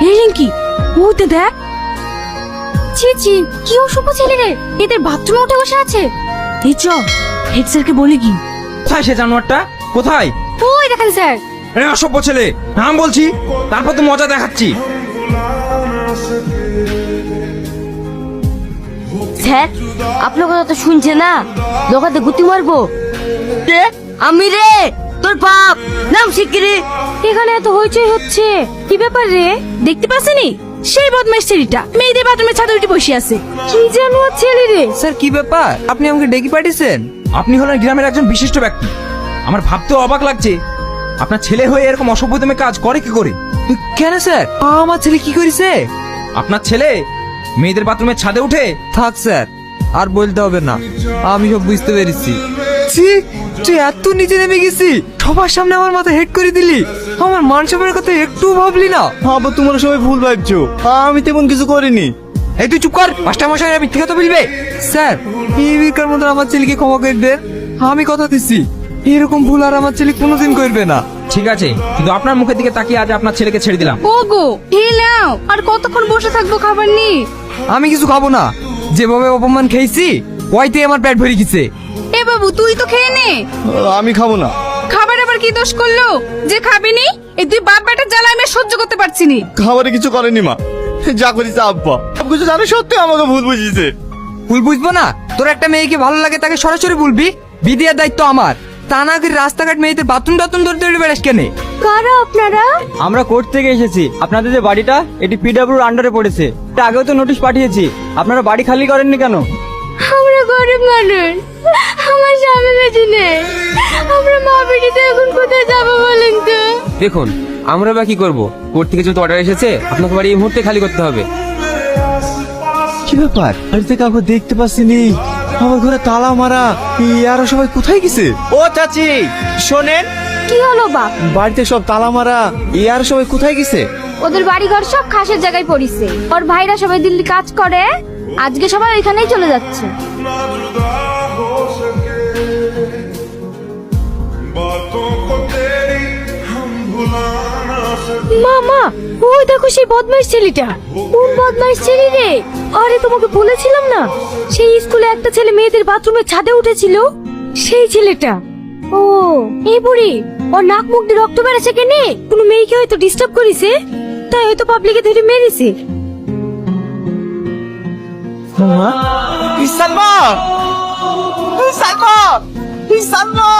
এই রিঙ্কি, ওতে দেখ। ছি ছি, কি অসভ্য ছেলে রে, এদের বাথরুমে উঠে বসে আছে। এই চ, হেড স্যারকে বলে কি? কোথায় সে জানোয়ারটা? কোথায়? ওই দেখেন স্যার। আরে অসভ্য ছেলে, নাম বলছি, তারপর তো মজা দেখাচ্ছি। স্যার, আপনার কথা তো শুনছে না, দোকানে গুতি মারবো। কে? আমি রে, তোর বাপ। নাম শিগগিরি। এখানে এত হইচই হচ্ছে, কি ব্যাপার রে? দেখতে পাচ্ছেনি সেই বদমাইশ ছেলেটা মেয়েদের বাথরুমে ছাদে উঠে বসে আছে। কি জানোয়ার ছেলে রে। স্যার কি ব্যাপার, আপনি আমাকে ডেকে পাঠিয়েছেন? আপনি হলেন গ্রামের একজন বিশিষ্ট ব্যক্তি, আমার ভাবতেও অবাক লাগছে আপনার ছেলে হয়ে এরকম অসভ্যতমে কাজ করে কি করে। কেন স্যার, আমার ছেলে কি করেছে? আপনার ছেলে মেয়েদের বাথরুমের ছাদে উঠে। থাক স্যার, আর বলতে হবে না, আমি সব বুঝতে পেরেছি। ছি, তুই এত নিচে নেমে গেছি, সবার সামনে আমার মাথা হেড করে দিলি, আমার মান সম্মানের কথা একটু ভাবলি না? আবার তোমরা সবাই ভুল ভাবছো, আমি তেমন কিছু করিনি। এই তুই চুপ কর, মাস্টার মশাই মিথ্যে কথা বলবে। স্যার, এই বিকার মতো আমার ছেলেকে ক্ষমা করে দেন, আমি কথা দিচ্ছি এরকম ভুল আর আমার ছেলে কোনোদিন করবে না। ঠিক আছে, কিন্তু আপনার মুখের দিকে তাকিয়ে আজ আপনার ছেলেকে ছেড়ে দিলাম। ওগো হেলাও, আর কতক্ষণ বসে থাকবো খাবার নি? আমি কিছু খাবো না, যেভাবে অপমান খেয়েছি ওইতে আমার পেট ভরে গেছে। এ বাবু, তুই তো খেয়ে নে। আমি খাবো না। খাবার আবার কি দোষ করলো যে খাবিনি? এই তুই বাপ বেটার জ্বালা আমি সহ্য করতে পারছি নি। খাবারে কিছু করেনি মা, যা করেছে আব্বা সব কিছু জানে, সত্যি আমাকে ভুল বুঝিয়েছে। ভুল বুঝবো না? তোর একটা মেয়েকে ভালো লাগে তাকে সরাসরি বলবি, বিদিয়ার দায়িত্ব আমার। তা না করে রাস্তাঘাট মেয়েদের বাথরুম টাথরুম ধরে ধরে বেড়াস কেন? কারা আপনারা? আমরা কোর্ট থেকে এসেছি। আপনাদের যে বাড়িটা, এটি পিডব্লিউর আন্ডারে পড়েছে। এটা আগেও তো নোটিশ পাঠিয়েছি, আপনারা বাড়ি খালি করেননি কেন? আমরা গরিব মানুষ, আমার স্বামী বেঁচে নেই, আমরা মা বেটিতে এখন কোথায় যাবো বলেন তো? দেখুন, আমরা বা কি করবো, কোর্ট থেকে যেহেতু অর্ডার এসেছে আপনাকে বাড়ি এই মুহূর্তে খালি করতে হবে। কি ব্যাপার, বাড়িতে কাউকে দেখতে পাচ্ছিনি, আমার ঘরে তালা মারা, আরো সবাই কোথায় গেছে? ও চাচি শোনেন, কি হলো বাপ? বাড়িতে সব তালা মারা, আর সবাই কোথায় গেছে? ওদের বাড়ি ঘর সব খাসের জায়গায় পড়িছে, ওর ভাইরা সবাই দিল্লি কাজ করে, আজকে সবাই ওইখানেই চলে যাচ্ছে। মামা, ওই দেখো সেই বদমাইশ ছেলেটা। কোন বদমাইশ ছেলে রে? আরে তোমাকে বলেছিলাম না, সেই স্কুলে একটা ছেলে মেয়েদের বাথরুমের ছাদে উঠেছিল, সেই ছেলেটা। ও এই বুড়ি, ওর নাক মুখ দিয়ে রক্ত বেরোছে কেনে? কোনো মেয়েকে হয়তো ডিস্টার্ব করেছে, তাই হয়তো পাবলিকে ধরে মেরেছে। সালমা, সালমা, সালমা।